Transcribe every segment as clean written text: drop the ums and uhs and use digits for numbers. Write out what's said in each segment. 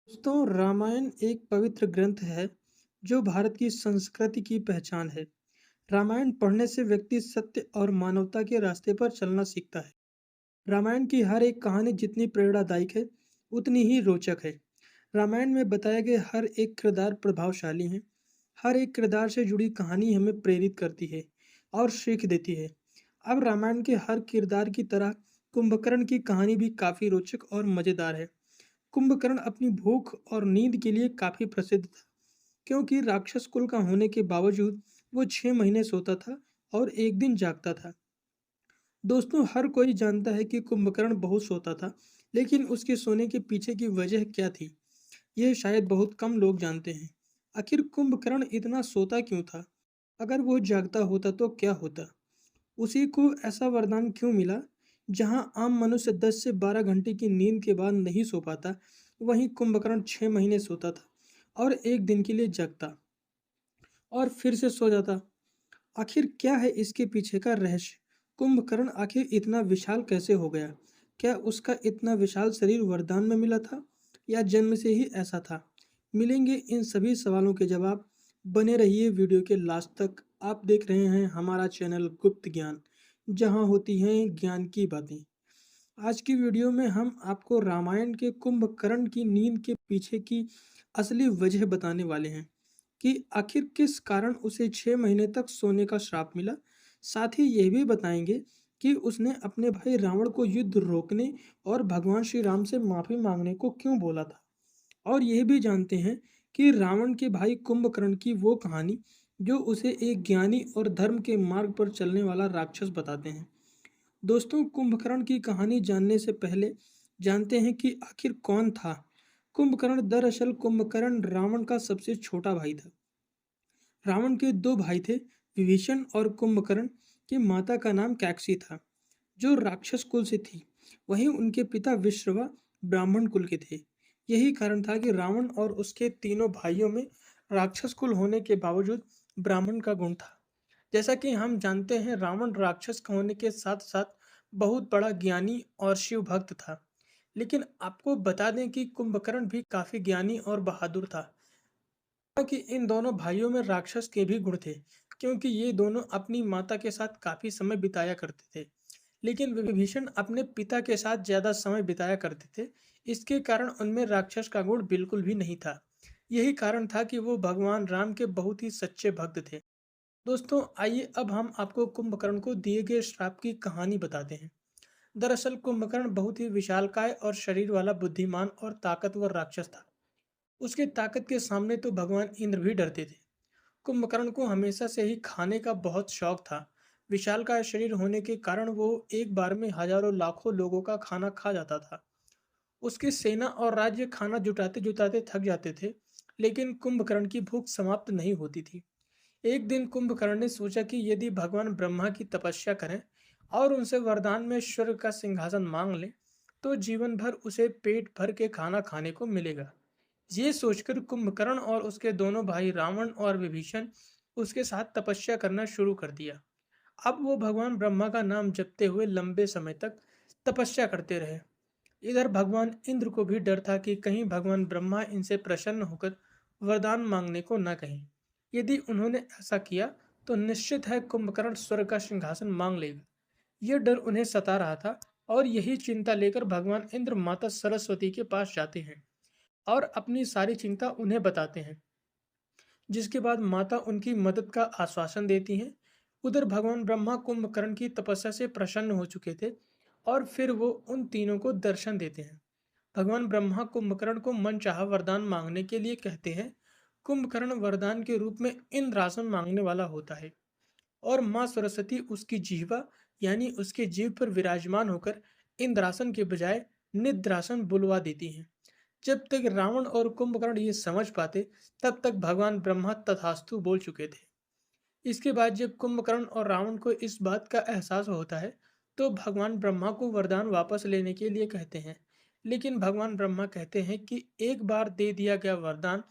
दोस्तों, रामायण एक पवित्र ग्रंथ है जो भारत की संस्कृति की पहचान है। रामायण पढ़ने से व्यक्ति सत्य और मानवता के रास्ते पर चलना सीखता है। रामायण की हर एक कहानी जितनी प्रेरणादायक है, उतनी ही रोचक है। रामायण में बताए गए हर एक किरदार प्रभावशाली है। हर एक किरदार से जुड़ी कहानी हमें प्रेरित करती है और सीख देती है। अब रामायण के हर किरदार की तरह कुंभकर्ण की कहानी भी काफी रोचक और मजेदार है। कुंभकर्ण अपनी भूख और नींद के लिए काफी प्रसिद्ध था, क्योंकि राक्षस कुल का होने के बावजूद वो 6 महीने सोता था और एक दिन जागता था। दोस्तों, हर कोई जानता है कि कुंभकर्ण बहुत सोता था, लेकिन उसके सोने के पीछे की वजह क्या थी, ये शायद बहुत कम लोग जानते हैं। आखिर कुंभकर्ण इतना सोता क्यों था? अगर वो जागता होता तो क्या होता? उसी को ऐसा वरदान क्यों मिला? जहां आम मनुष्य 10 से 12 घंटे की नींद के बाद नहीं सो पाता, वहीं कुंभकर्ण 6 महीने सोता था और एक दिन के लिए जगता और फिर से सो जाता। आखिर क्या है इसके पीछे का रहस्य? कुंभकर्ण आखिर इतना विशाल कैसे हो गया? क्या उसका इतना विशाल शरीर वरदान में मिला था या जन्म से ही ऐसा था? मिलेंगे इन सभी सवालों के जवाब। बने रहिए वीडियो के लास्ट तक। आप देख रहे हैं हमारा चैनल गुप्त ज्ञान, जहां होती हैं ज्ञान की बातें। आज की वीडियो में हम आपको रामायण के कुंभकर्ण की नींद के पीछे की असली वजह बताने वाले हैं कि आखिर किस कारण उसे 6 महीने तक सोने का श्राप मिला। साथ ही यह भी बताएंगे कि उसने अपने भाई रावण को युद्ध रोकने और भगवान श्री राम से माफी मांगने को क्यों बोला था। और यह भी जानते हैं कि रावण के भाई कुंभकर्ण की वो कहानी जो उसे एक ज्ञानी और धर्म के मार्ग पर चलने वाला राक्षस बताते हैं। दोस्तों, कुंभकर्ण की कहानी जानने से पहले जानते हैं कि आखिर कौन था कुंभकर्ण। दरअसल कुंभकर्ण रावण का सबसे छोटा भाई था। रावण के दो भाई थे, विभीषण और कुंभकर्ण की माता का नाम कैकसी था, जो राक्षस कुल से थी। वहीं उनके पिता विश्रवा ब्राह्मण कुल के थे। यही कारण था कि रावण और उसके तीनों भाइयों में राक्षस कुल होने के बावजूद ब्राह्मण का गुण था। जैसा कि हम जानते हैं, रावण राक्षस होने के साथ साथ बहुत बड़ा ज्ञानी और शिव भक्त था। लेकिन आपको बता दें कि कुंभकर्ण भी काफी ज्ञानी और बहादुर था। कि इन दोनों भाइयों में राक्षस के भी गुण थे, क्योंकि ये दोनों अपनी माता के साथ काफी समय बिताया करते थे। लेकिन विभीषण अपने पिता के साथ ज्यादा समय बिताया करते थे। इसके कारण उनमें राक्षस का गुण बिल्कुल भी नहीं था। यही कारण था कि वो भगवान राम के बहुत ही सच्चे भक्त थे। दोस्तों, आइए अब हम आपको कुंभकर्ण को दिए गए श्राप की कहानी बताते हैं। दरअसल कुंभकर्ण बहुत ही विशालकाय और शरीर वाला बुद्धिमान और ताकतवर राक्षस था। उसके ताकत के सामने तो भगवान इंद्र भी डरते थे। कुंभकर्ण को हमेशा से ही खाने का बहुत शौक था। विशालकाय शरीर होने के कारण वो एक बार में हजारों लाखों लोगों का खाना खा जाता था। उसकी सेना और राज्य खाना जुटाते जुटाते थक जाते थे, लेकिन कुंभकर्ण की भूख समाप्त नहीं होती थी। एक दिन कुंभकर्ण ने सोचा कि यदि भगवान ब्रह्मा की तपस्या करें और उनसे वरदान में स्वर्ग का सिंहासन मांग लें, तो जीवन भर उसे पेट भर के खाना खाने को मिलेगा। ये सोचकर कुंभकर्ण और उसके दोनों भाई रावण और विभीषण उसके साथ तपस्या करना शुरू कर दिया। अब वो भगवान ब्रह्मा का नाम जपते हुए लंबे समय तक तपस्या करते रहे। इधर भगवान इंद्र को भी डर था कि कहीं भगवान ब्रह्मा इनसे प्रसन्न होकर वरदान मांगने को न कहें। यदि उन्होंने ऐसा किया तो निश्चित है कुंभकर्ण स्वर्ग का सिंहासन मांग लेगा। यह डर उन्हें सता रहा था और यही चिंता लेकर भगवान इंद्र माता सरस्वती के पास जाते हैं और अपनी सारी चिंता उन्हें बताते हैं, जिसके बाद माता उनकी मदद का आश्वासन देती हैं। उधर भगवान ब्रह्मा कुंभकर्ण की तपस्या से प्रसन्न हो चुके थे और फिर वो उन तीनों को दर्शन देते हैं। भगवान ब्रह्मा कुंभकर्ण को मनचाहा वरदान मांगने के लिए कहते हैं। कुंभकर्ण वरदान के रूप में इंद्रासन मांगने वाला होता है और माँ सरस्वती उसकी जिह्वा यानी उसके जीभ पर विराजमान होकर इंद्रासन के बजाय निद्रासन बुलवा देती हैं। जब तक रावण और कुंभकर्ण ये समझ पाते, तब तक भगवान ब्रह्मा तथास्तु बोल चुके थे। इसके बाद जब कुंभकर्ण और रावण को इस बात का एहसास होता है, तो भगवान ब्रह्मा को वरदान वापस लेने के लिए कहते हैं। लेकिन भगवान ब्रह्मा कहते हैं कि एक बार दे दिया गया वरदान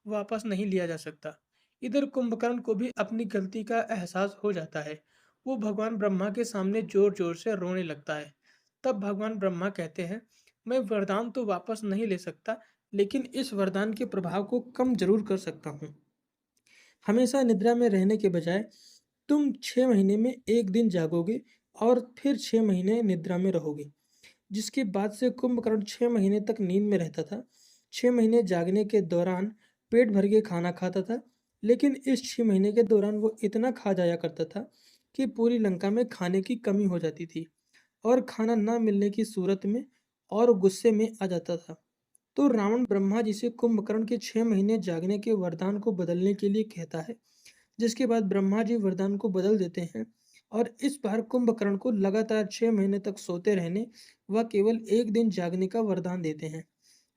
वापस नहीं लिया जा सकता। इधर कुंभकर्ण को भी अपनी गलती का एहसास हो जाता है। वो भगवान ब्रह्मा के सामने जोर जोर से रोने लगता है। तब भगवान ब्रह्मा कहते हैं, मैं वरदान तो वापस नहीं ले सकता, लेकिन इस वरदान के प्रभाव को कम जरूर कर सकता हूँ। हमेशा निद्रा में रहने के बजाय तुम 6 महीने में एक दिन जागोगे और फिर 6 महीने निद्रा में रहोगे। जिसके बाद से कुंभकर्ण 6 महीने तक नींद में रहता था। 6 महीने जागने के दौरान पेट भर के खाना खाता था, लेकिन इस 6 महीने के दौरान वो इतना खा जाया करता था कि पूरी लंका में खाने की कमी हो जाती थी और खाना न मिलने की सूरत में और गुस्से में आ जाता था। तो रावण ब्रह्मा जी से कुंभकर्ण के 6 महीने जागने के वरदान को बदलने के लिए कहता है, जिसके बाद ब्रह्मा जी वरदान को बदल देते हैं और इस बार कुंभकर्ण को लगातार 6 महीने तक सोते रहने व केवल एक दिन जागने का वरदान देते हैं,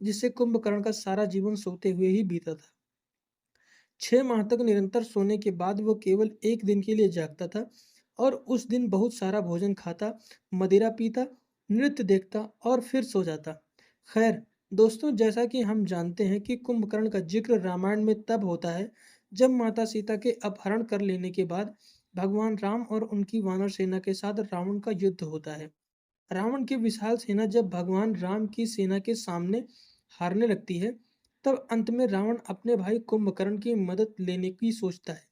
जिससे कुंभकर्ण का सारा जीवन सोते हुए ही बीता था। 6 माह तक निरंतर सोने के बाद वो केवल एक दिन के लिए जागता था और उस दिन बहुत सारा भोजन खाता, मदिरा पीता, नृत्य देखता और फिर सो जाता। खैर दोस्तों, जैसा कि हम जानते हैं कि कुंभकर्ण का जिक्र रामायण में तब होता है जब माता सीता के अपहरण कर लेने के बाद भगवान राम और उनकी वानर सेना के साथ रावण का युद्ध होता है। रावण की विशाल सेना जब भगवान राम की सेना के सामने हारने लगती है, तब अंत में रावण अपने भाई कुंभकर्ण की मदद लेने की सोचता है।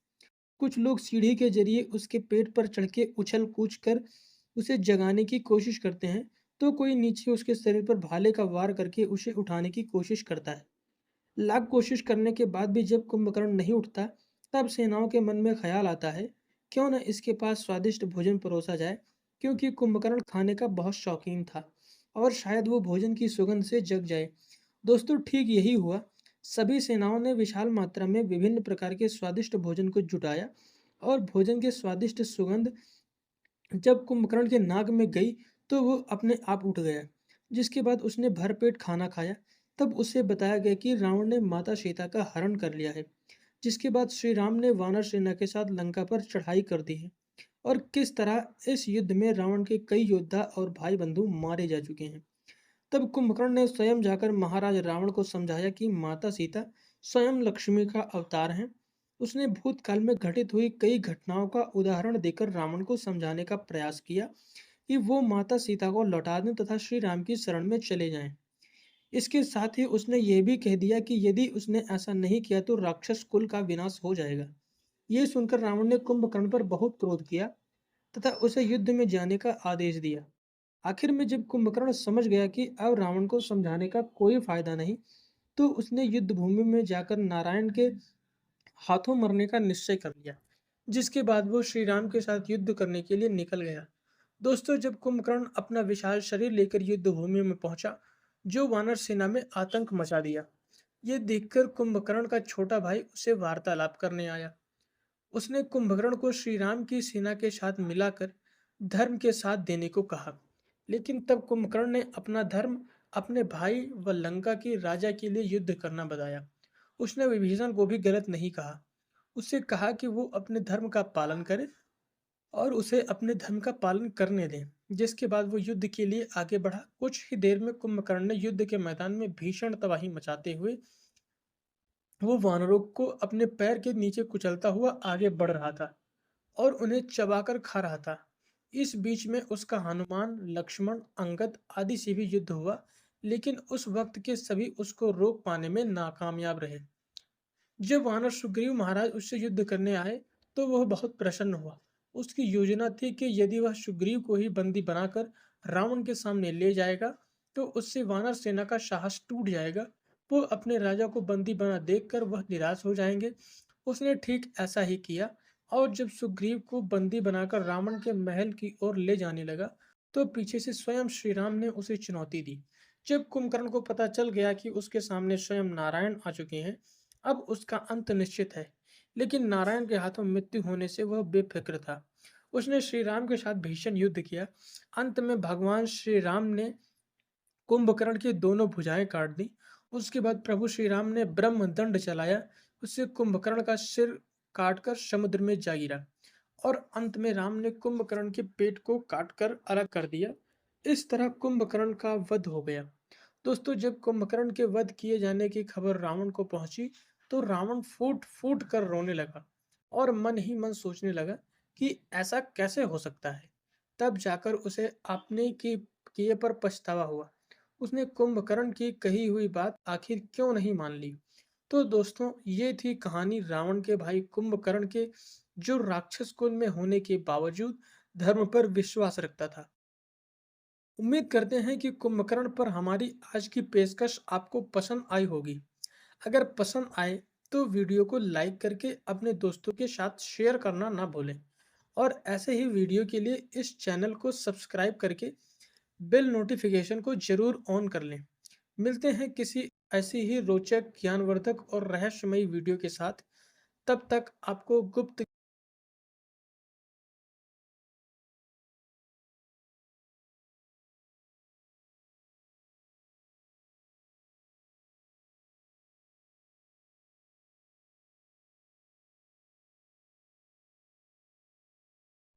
कुछ लोग सीढ़ी के जरिए उसके पेट पर चढ़ के उछल कूद कर उसे जगाने की कोशिश करते हैं, तो कोई नीचे उसके शरीर पर भाले का वार करके उसे उठाने की कोशिश करता है। लाख कोशिश करने के बाद भी जब कुंभकर्ण नहीं उठता, तब सेनाओं के मन में ख्याल आता है, क्यों न इसके पास स्वादिष्ट भोजन परोसा जाए, क्योंकि कुंभकर्ण खाने का बहुत शौकीन था और शायद वो भोजन की सुगंध से जग जाए। दोस्तों, ठीक यही हुआ। सभी सेनाओं ने विशाल मात्रा में विभिन्न प्रकार के स्वादिष्ट भोजन को जुटाया और भोजन के स्वादिष्ट सुगंध जब कुंभकर्ण के नाक में गई तो वो अपने आप उठ गया। जिसके बाद उसने भरपेट खाना खाया। तब उसे बताया गया कि रावण ने माता सीता का हरण कर लिया है। जिसके बाद श्री राम ने वानर सेना के साथ लंका पर चढ़ाई कर दी है और किस तरह इस युद्ध में रावण के कई योद्धा और भाई बंधु मारे जा चुके हैं। तब कुंभकर्ण ने स्वयं जाकर महाराज रावण को समझाया कि माता सीता स्वयं लक्ष्मी का अवतार हैं। उसने भूतकाल में घटित हुई कई घटनाओं का उदाहरण देकर रावण को समझाने का प्रयास किया कि वो माता सीता को लौटा दें तथा श्री राम की शरण में चले जाएं। इसके साथ ही उसने यह भी कह दिया कि यदि उसने ऐसा नहीं किया तो राक्षस कुल का विनाश हो जाएगा। ये सुनकर रावण ने कुंभकर्ण पर बहुत क्रोध किया तथा उसे युद्ध में जाने का आदेश दिया। आखिर में जब कुंभकर्ण समझ गया कि अब रावण को समझाने का कोई फायदा नहीं, तो उसने युद्ध भूमि में जाकर नारायण के हाथों मरने का निश्चय कर लिया। जिसके बाद वो श्री राम के साथ युद्ध करने के लिए निकल गया। दोस्तों, जब कुंभकर्ण अपना विशाल शरीर लेकर युद्ध भूमि में पहुंचा, जो वानर सेना में आतंक मचा दिया। ये देखकर कुंभकर्ण का छोटा भाई उसे वार्तालाप करने आया। उसने कुंभकर्ण को श्री राम की सेना के साथ मिलाकर धर्म के साथ देने को कहा। लेकिन तब कुंभकर्ण ने अपना धर्म अपने भाई व लंका के राजा के लिए युद्ध करना बताया। उसने विभीषण को भी गलत नहीं कहा। उससे कहा कि वो अपने धर्म का पालन करे और उसे अपने धर्म का पालन करने दें। जिसके बाद वो युद्ध के लिए आगे बढ़ा। कुछ ही देर में कुंभकर्ण ने युद्ध के मैदान में भीषण तबाही मचाते हुए वो वानरों को अपने पैर के नीचे कुचलता हुआ आगे बढ़ रहा था और उन्हें चबाकर खा रहा था। इस बीच में उसका हनुमान, लक्ष्मण, अंगद आदि से भी युद्ध हुआ, लेकिन उस वक्त के सभी उसको रोक पाने में नाकामयाब रहे। जब वानर सुग्रीव महाराज उससे युद्ध करने आए, तो वह बहुत प्रसन्न हुआ। उसकी योजना थी कि यदि वह सुग्रीव को ही बंदी बनाकर रावण के सामने ले जाएगा, तो उससे वानर सेना का साहस टूट जाएगा। वो अपने राजा को बंदी बना देखकर वह निराश हो जाएंगे। उसने ठीक ऐसा ही किया और जब सुग्रीव को बंदी बनाकर रावण के महल की ओर ले जाने लगा, तो पीछे से स्वयं श्री राम ने उसे चुनौती दी। जब कुंभकर्ण को पता चल गया कि उसके सामने स्वयं नारायण आ चुके हैं, अब उसका अंत निश्चित है। लेकिन नारायण के हाथों मृत्यु होने से वह बेफिक्र था। उसने श्री राम के साथ भीषण युद्ध किया। अंत में भगवान श्री राम ने कुंभकर्ण की दोनों भुजाएं काट दी। उसके बाद प्रभु श्री राम ने ब्रह्म दंड चलाया। उससे कुंभकर्ण का सिर काटकर समुद्र में जा गिरा और अंत में राम ने कुंभकर्ण के पेट को काटकर अलग कर दिया। इस तरह कुंभकर्ण का वध हो गया। दोस्तों, जब कुंभकर्ण के वध किए जाने की खबर रावण को पहुंची, तो रावण फूट फूट कर रोने लगा और मन ही मन सोचने लगा कि ऐसा कैसे हो सकता है। तब जाकर उसे अपने की किए पर पछतावा हुआ। उसने कुंभकर्ण की कही हुई बात आखिर क्यों नहीं मान ली। तो दोस्तों, ये थी कहानी रावण के भाई कुंभकर्ण के, जो राक्षस कुल में होने के बावजूद धर्म पर विश्वास रखता था। उम्मीद करते हैं कि कुंभकर्ण पर हमारी आज की पेशकश आपको पसंद आई होगी। अगर पसंद आए तो वीडियो को लाइक करके अपने दोस्तों के साथ शेयर करना ना भूलें, और ऐसे ही वीडियो के लिए इस चैनल को सब्सक्राइब करके बेल नोटिफिकेशन को जरूर ऑन कर लें। मिलते हैं किसी ऐसी ही रोचक, ज्ञानवर्धक और रहस्यमयी वीडियो के साथ। तब तक आपको गुप्त